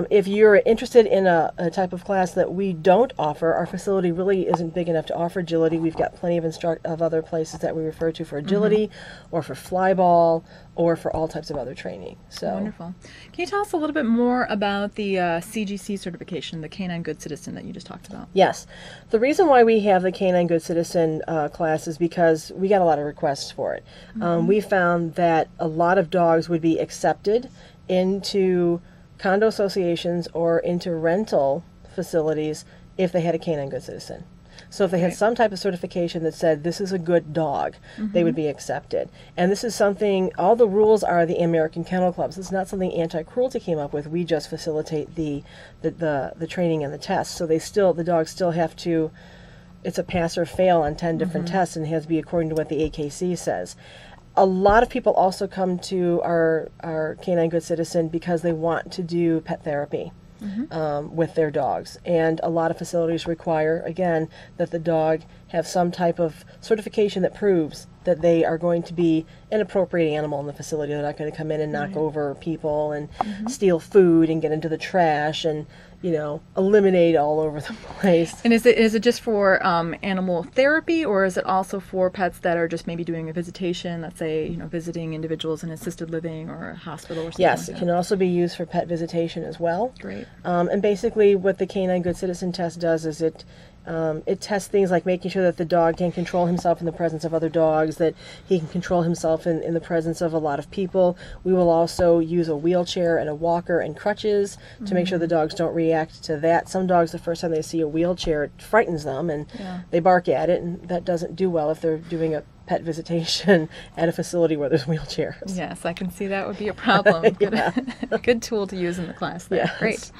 If you're interested in a type of class that we don't offer, our facility really isn't big enough to offer agility. We've got plenty of other places that we refer to for agility, or for flyball, or for all types of other training. So Wonderful. Can you tell us a little bit more about the CGC certification, the Canine Good Citizen that you just talked about? Yes. The reason why we have the Canine Good Citizen class is because we got a lot of requests for it. We found that a lot of dogs would be accepted into condo associations or into rental facilities if they had a Canine Good Citizen. So if they had some type of certification that said this is a good dog, they would be accepted. And this is something, all the rules are the American Kennel Clubs. This is not something Anti-Cruelty came up with. We just facilitate the training and the tests. So the dogs still have to, it's a pass or fail on 10 different tests, and it has to be according to what the AKC says. A lot of people also come to our Canine Good Citizen because they want to do pet therapy with their dogs. And a lot of facilities require, again, that the dog have some type of certification that proves that they are going to be an appropriate animal in the facility. They're not going to come in and knock over people and steal food and get into the trash and, eliminate all over the place. And is it just for animal therapy, or is it also for pets that are just maybe doing a visitation, let's say, visiting individuals in assisted living or a hospital or something? Yes, like it that? can also be used for pet visitation as well. Great. And basically what the Canine Good Citizen test does is It tests things like making sure that the dog can control himself in the presence of other dogs, that he can control himself in the presence of a lot of people. We will also use a wheelchair and a walker and crutches to make sure the dogs don't react to that. Some dogs, the first time they see a wheelchair, it frightens them, and they bark at it, and that doesn't do well if they're doing a pet visitation at a facility where there's wheelchairs. Yes, I can see that would be a problem. Good tool to use in the class there. Yes. Great.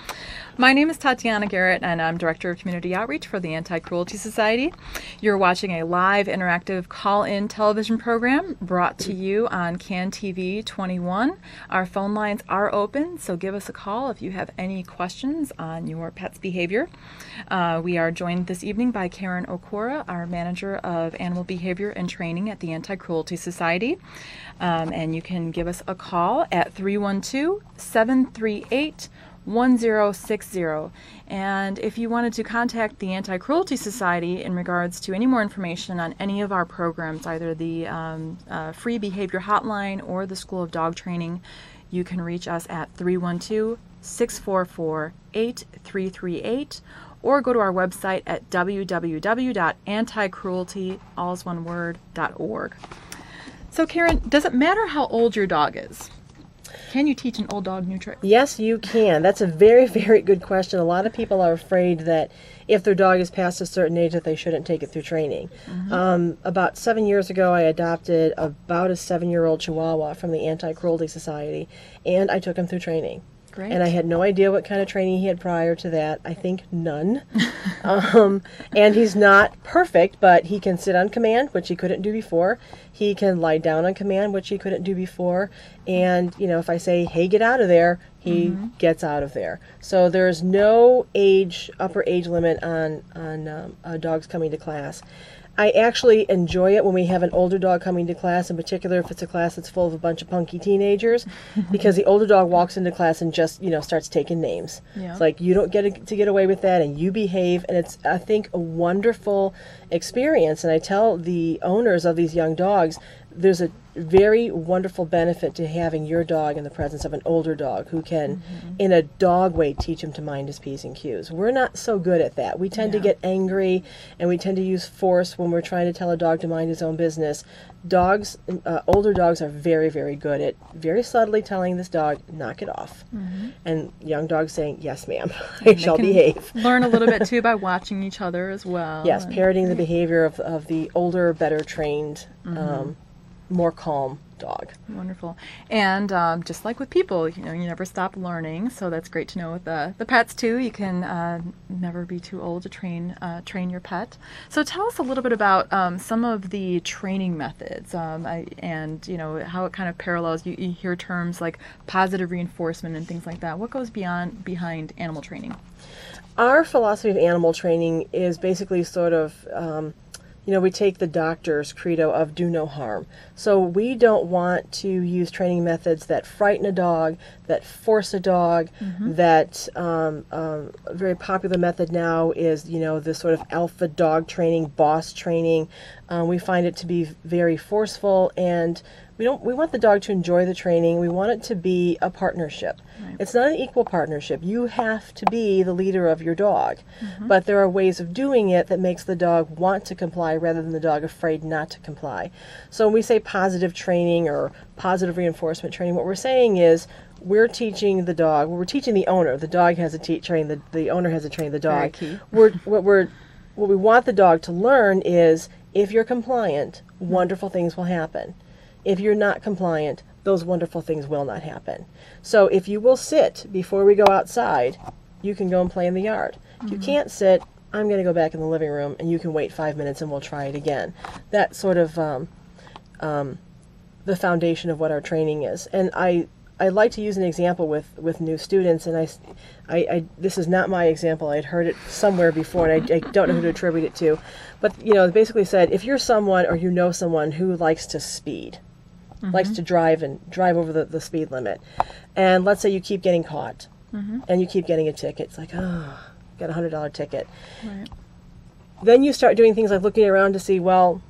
My name is Tatiana Garrett, and I'm Director of Community Outreach for the Anti-Cruelty Society. You're watching a live interactive call-in television program brought to you on CAN TV21. Our phone lines are open, so give us a call if you have any questions on your pet's behavior. We are joined this evening by Karen Okura, our Manager of Animal Behavior and Training at the Anti-Cruelty Society. And you can give us a call at 312-738-1060. And if you wanted to contact the Anti-Cruelty Society in regards to any more information on any of our programs, either the free behavior hotline or the School of Dog Training, you can reach us at 312-644-8338 or go to our website at www.anticruelty.org. So Karen, does it matter how old your dog is? Can you teach an old dog new tricks? Yes, you can. That's a very, very good question. A lot of people are afraid that if their dog is past a certain age that they shouldn't take it through training. About 7 years ago, I adopted about a 7-year-old Chihuahua from the Anti-Cruelty Society, and I took him through training. Great. And I had no idea what kind of training he had prior to that. I think none. And he's not perfect, but he can sit on command, which he couldn't do before. He can lie down on command, which he couldn't do before. And, you know, if I say, hey, get out of there, he gets out of there. So there's no upper age limit on dogs coming to class. I actually enjoy it when we have an older dog coming to class, in particular if it's a class that's full of a bunch of punky teenagers, because the older dog walks into class and just, starts taking names. Yeah. It's like, you don't get to get away with that, and you behave, and it's, I think, a wonderful experience. And I tell the owners of these young dogs, there's a very wonderful benefit to having your dog in the presence of an older dog who can, in a dog way, teach him to mind his P's and Q's. We're not so good at that. We tend to get angry, and we tend to use force when we're trying to tell a dog to mind his own business. Dogs, older dogs are very, very good at very subtly telling this dog, knock it off. And young dogs saying, yes, ma'am, I shall behave. Learn a little bit, too, by watching each other as well. Yes, parroting the behavior of the older, better trained, more calm dog. Wonderful. And just like with people, you never stop learning, so that's great to know with the pets too. You can never be too old to train your pet. So tell us a little bit about some of the training methods and how it kind of parallels. You hear terms like positive reinforcement and things like that. What goes behind animal training? Our philosophy of animal training is basically sort of we take the doctor's credo of do no harm. So we don't want to use training methods that frighten a dog, that force a dog, that a very popular method now is, this sort of alpha dog training, boss training. We find it to be very forceful, and we want the dog to enjoy the training. We want it to be a partnership. Right. It's not an equal partnership. You have to be the leader of your dog. But there are ways of doing it that makes the dog want to comply rather than the dog afraid not to comply. So when we say positive training or positive reinforcement training, what we're saying is we're teaching the dog, we're teaching the owner. The dog has to train the owner has to train the dog. What we want the dog to learn is if you're compliant, wonderful things will happen. If you're not compliant, those wonderful things will not happen. So if you will sit before we go outside, you can go and play in the yard. If you can't sit, I'm going to go back in the living room, and you can wait 5 minutes and we'll try it again. That's sort of the foundation of what our training is. And I like to use an example with new students, and I this is not my example. I'd heard it somewhere before, and I don't know who to attribute it to. But, it basically said, if you're someone or someone who likes to speed, likes to drive over the speed limit, and let's say you keep getting caught, and you keep getting a ticket. It's like, got a $100 ticket. Right. Then you start doing things like looking around to see, well,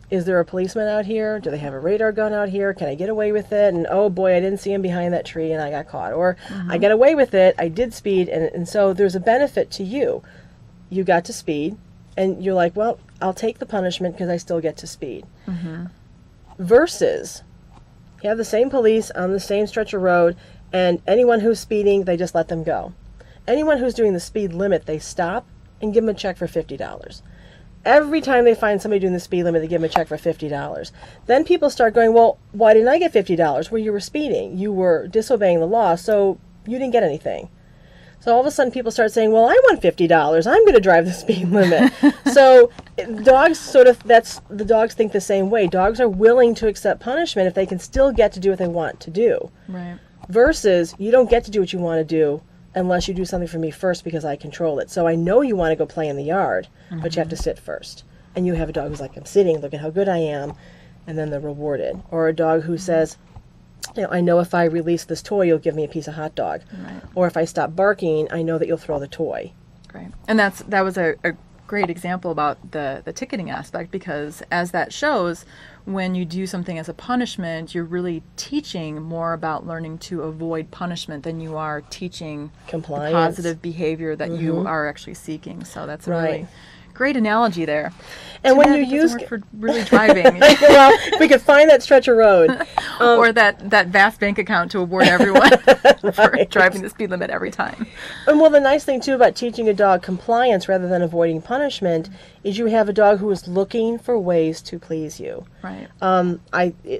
is there a policeman out here? Do they have a radar gun out here? Can I get away with it? And oh boy, I didn't see him behind that tree and I got caught. Or I got away with it, I did speed, and so there's a benefit to you. You got to speed, And you're like, well, I'll take the punishment because I still get to speed. Versus, you have the same police on the same stretch of road, and anyone who's speeding, they just let them go. Anyone who's doing the speed limit, they stop and give them a check for $50. Every time they find somebody doing the speed limit, they give them a check for $50. Then people start going, well, why didn't I get $50? Well, you were speeding. You were disobeying the law, so you didn't get anything. So all of a sudden people start saying, well, I want $50. I'm going to drive the speed limit. So dogs the dogs think the same way. Dogs are willing to accept punishment if they can still get to do what they want to do. Right. Versus, you don't get to do what you want to do unless you do something for me first because I control it. So I know you want to go play in the yard, but you have to sit first. And you have a dog who's like, I'm sitting, look at how good I am, and then they're rewarded. Or a dog who says, I know if I release this toy, you'll give me a piece of hot dog. Right. Or if I stop barking, I know that you'll throw the toy. Great. And that was a great example about the ticketing aspect, because as that shows, when you do something as a punishment, you're really teaching more about learning to avoid punishment than you are teaching Compliance. the positive behavior that you are actually seeking. So that's a really great analogy there. And when you it use doesn't work for really driving, well, we could find that stretch of road, or that vast bank account to award everyone for driving the speed limit every time. And well, the nice thing too about teaching a dog compliance rather than avoiding punishment is you have a dog who is looking for ways to please you. Right.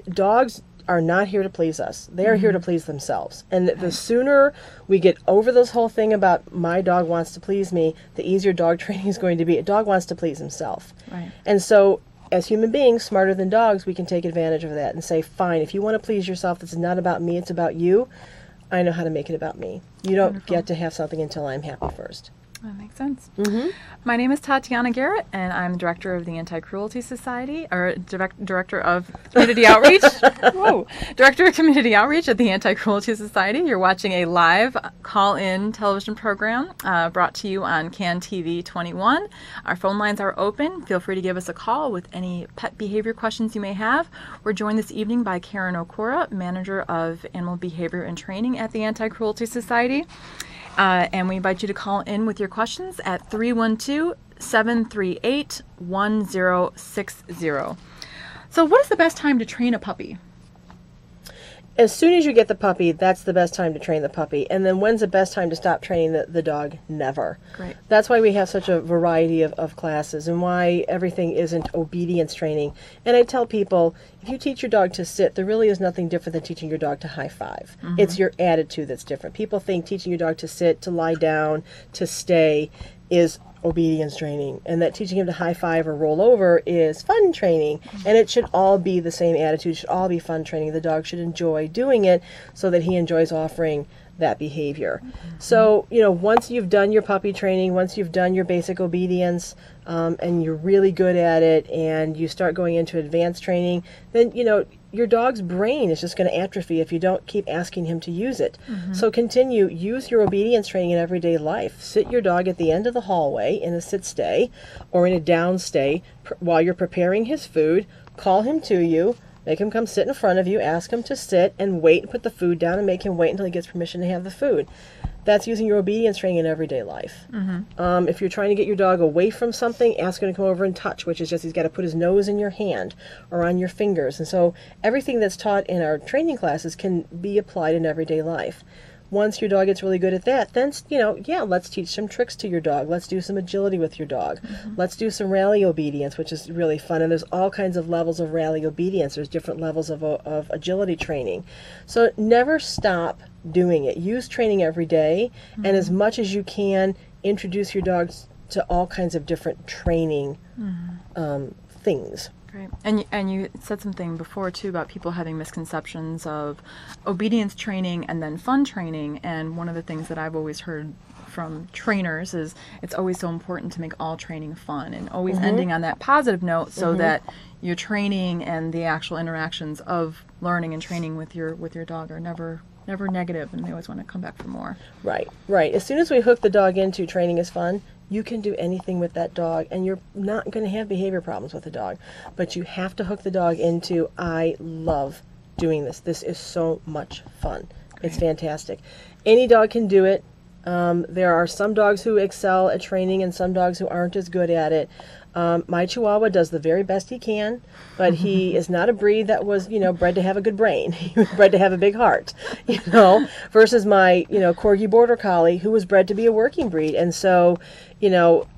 Dogs are not here to please us. They are here to please themselves. And the sooner we get over this whole thing about my dog wants to please me, the easier dog training is going to be. A dog wants to please himself. Right. And so as human beings, smarter than dogs, we can take advantage of that and say, fine, if you want to please yourself, this is not about me, it's about you. I know how to make it about me. You don't get to have something until I'm happy first. That makes sense. My name is Tatiana Garrett, and I'm the director of the Anti-Cruelty Society, or director of community outreach. Whoa, director of community outreach at the Anti-Cruelty Society. You're watching a live call-in television program brought to you on CAN TV21. Our phone lines are open. Feel free to give us a call with any pet behavior questions you may have. We're joined this evening by Karen Okura, manager of animal behavior and training at the Anti-Cruelty Society. And we invite you to call in with your questions at 312-738-1060. So what is the best time to train a puppy? As soon as you get the puppy, that's the best time to train the puppy. And then when's the best time to stop training the dog? Never. Great. That's why we have such a variety of classes and why everything isn't obedience training. And I tell people, if you teach your dog to sit, there really is nothing different than teaching your dog to high five. It's your attitude that's different. People think teaching your dog to sit, to lie down, to stay is obedience training, and that teaching him to high five or roll over is fun training. And it should all be the same attitude. It should all be fun training. The dog should enjoy doing it so that he enjoys offering that behavior. So, once you've done your puppy training, once you've done your basic obedience, and you're really good at it, and you start going into advanced training, then, your dog's brain is just going to atrophy if you don't keep asking him to use it. So use your obedience training in everyday life. Sit your dog at the end of the hallway in a sit stay or in a down stay while you're preparing his food. Call him to you, make him come sit in front of you, ask him to sit and wait and put the food down and make him wait until he gets permission to have the food. That's using your obedience training in everyday life. If you're trying to get your dog away from something, ask him to come over and touch, which is just he's got to put his nose in your hand or on your fingers. And so everything that's taught in our training classes can be applied in everyday life. Once your dog gets really good at that, then, let's teach some tricks to your dog. Let's do some agility with your dog. Let's do some rally obedience, which is really fun. And there's all kinds of levels of rally obedience. There's different levels of agility training. So never stop doing it. Use training every day. And as much as you can, introduce your dogs to all kinds of different training things. Great. And you said something before, too, about people having misconceptions of obedience training and then fun training. And one of the things that I've always heard from trainers is it's always so important to make all training fun and always ending on that positive note so that your training and the actual interactions of learning and training with your dog are never negative, and they always want to come back for more. Right. As soon as we hook the dog into training is fun, you can do anything with that dog, and you're not going to have behavior problems with the dog. But you have to hook the dog into, I love doing this. This is so much fun. Great. It's fantastic. Any dog can do it. There are some dogs who excel at training and some dogs who aren't as good at it. My Chihuahua does the very best he can, but he is not a breed that was, bred to have a good brain. He was bred to have a big heart, versus my, Corgi Border Collie, who was bred to be a working breed. And so,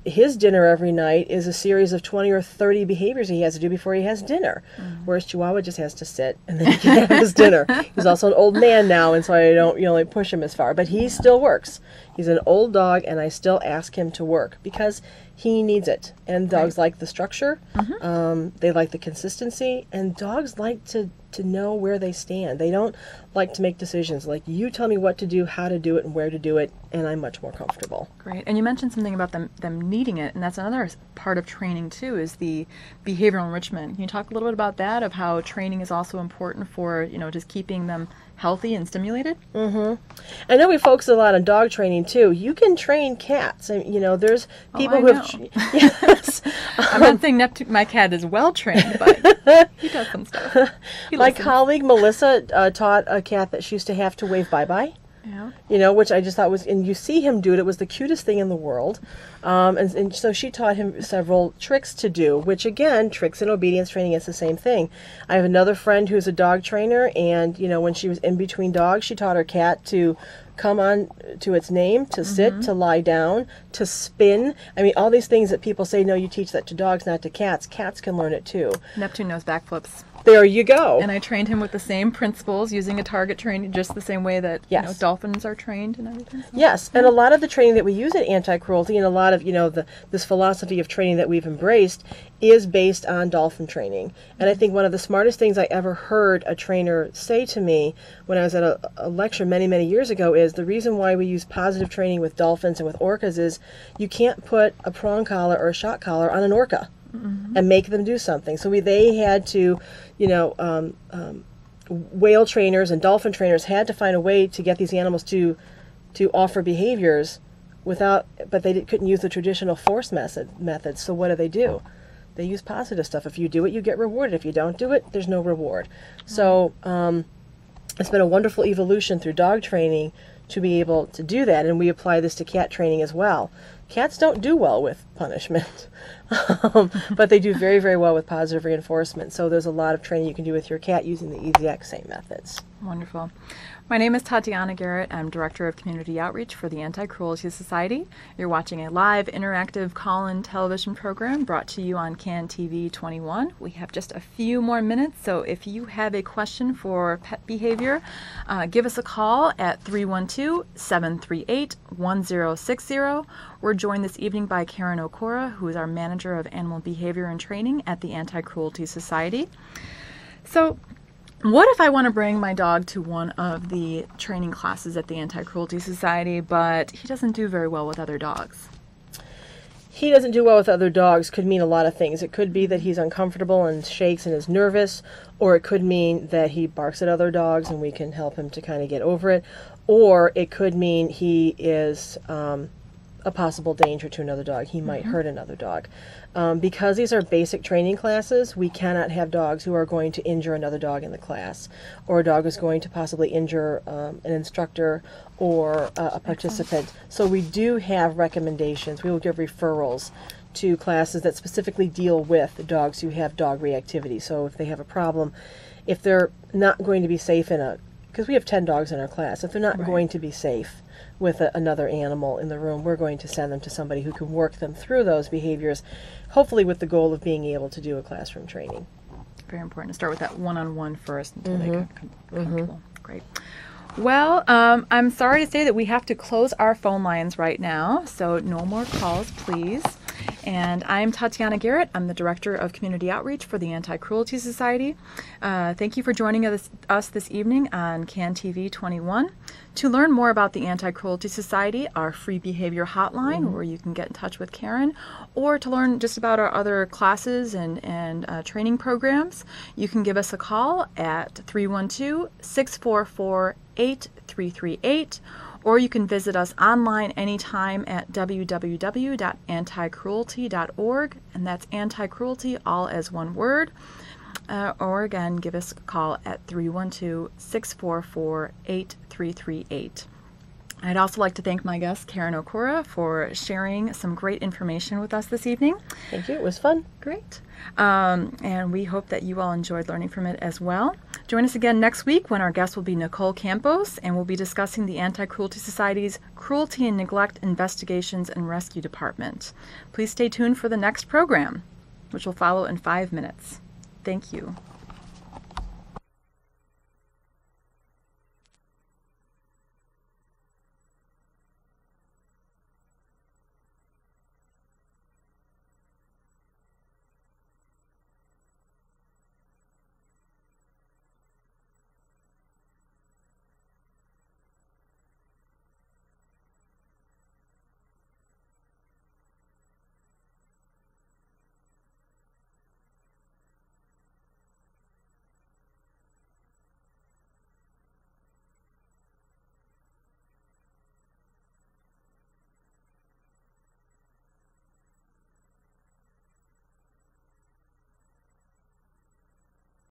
his dinner every night is a series of 20 or 30 behaviors he has to do before he has dinner, whereas Chihuahua just has to sit and then he can have his dinner. He's also an old man now, and so I don't, push him as far, but he still works. He's an old dog, and I still ask him to work because he needs it. And dogs like the structure. They like the consistency. And dogs like to know where they stand. They don't like to make decisions. Like, you tell me what to do, how to do it, and where to do it, and I'm much more comfortable. Great. And you mentioned something about them needing it, and that's another part of training, too, is the behavioral enrichment. Can you talk a little bit about that, of how training is also important for, just keeping them healthy and stimulated? I know we focus a lot on dog training too. You can train cats. There's people who have. Yes. I'm not saying my cat is well trained, but he does some stuff. My colleague Melissa taught a cat that she used to have to wave bye-bye. Yeah. Which I just thought was, and you see him do it. It was the cutest thing in the world. And so she taught him several tricks to do, which again, tricks and obedience training is the same thing. I have another friend who's a dog trainer, and when she was in between dogs, she taught her cat to come on to its name, to sit, to lie down, to spin. I mean, all these things that people say, no, you teach that to dogs, not to cats. Cats can learn it too. Neptune knows backflips. There you go. And I trained him with the same principles, using a target training, just the same way that dolphins are trained and everything. So. Yes, and a lot of the training that we use at Anti-Cruelty, and a lot of this philosophy of training that we've embraced, is based on dolphin training. And I think one of the smartest things I ever heard a trainer say to me when I was at a lecture many, many years ago is the reason why we use positive training with dolphins and with orcas is you can't put a prong collar or a shock collar on an orca and make them do something. So they had to, whale trainers and dolphin trainers had to find a way to get these animals to offer behaviors but they couldn't use the traditional force methods. So what do? They use positive stuff. If you do it, you get rewarded. If you don't do it, there's no reward. So it's been a wonderful evolution through dog training to be able to do that, and we apply this to cat training as well. Cats don't do well with punishment, but they do very, very well with positive reinforcement. So there's a lot of training you can do with your cat using the exact same methods. Wonderful. My name is Tatiana Garrett. I'm Director of Community Outreach for the Anti-Cruelty Society. You're watching a live interactive call-in television program brought to you on CAN TV21. We have just a few more minutes, so if you have a question for pet behavior, give us a call at 312-738-1060. We're joined this evening by Karen Okura, who is our Manager of Animal Behavior and Training at the Anti-Cruelty Society. So, what if I want to bring my dog to one of the training classes at the Anti-Cruelty Society, but he doesn't do very well with other dogs? He doesn't do well with other dogs could mean a lot of things. It could be that he's uncomfortable and shakes and is nervous, or it could mean that he barks at other dogs and we can help him to kind of get over it, or it could mean he is a possible danger to another dog. He might hurt another dog. Because these are basic training classes, we cannot have dogs who are going to injure another dog in the class, or a dog is going to possibly injure an instructor or a participant. So we do have recommendations. We will give referrals to classes that specifically deal with dogs who have dog reactivity. So if they have a problem, if they're not going to be safe because we have 10 dogs in our class, if they're not going to be safe with another animal in the room, we're going to send them to somebody who can work them through those behaviors, hopefully with the goal of being able to do a classroom training. Very important to start with that one-on-one first until they get comfortable. Great. Well, I'm sorry to say that we have to close our phone lines right now, so no more calls, please. And I'm Tatiana Garrett. I'm the Director of Community Outreach for the Anti-Cruelty Society. Thank you for joining us this evening on CAN TV21. To learn more about the Anti-Cruelty Society, our free behavior hotline, where you can get in touch with Karen, or to learn just about our other classes and training programs, you can give us a call at 312-644-8338, or you can visit us online anytime at www.anticruelty.org, and that's anti-cruelty all as one word. Or again, give us a call at 312-644-8338. I'd also like to thank my guest, Karen Okura, for sharing some great information with us this evening. Thank you. It was fun. Great. And we hope that you all enjoyed learning from it as well. Join us again next week when our guest will be Nicole Campos, and we'll be discussing the Anti-Cruelty Society's Cruelty and Neglect Investigations and Rescue Department. Please stay tuned for the next program, which will follow in 5 minutes. Thank you.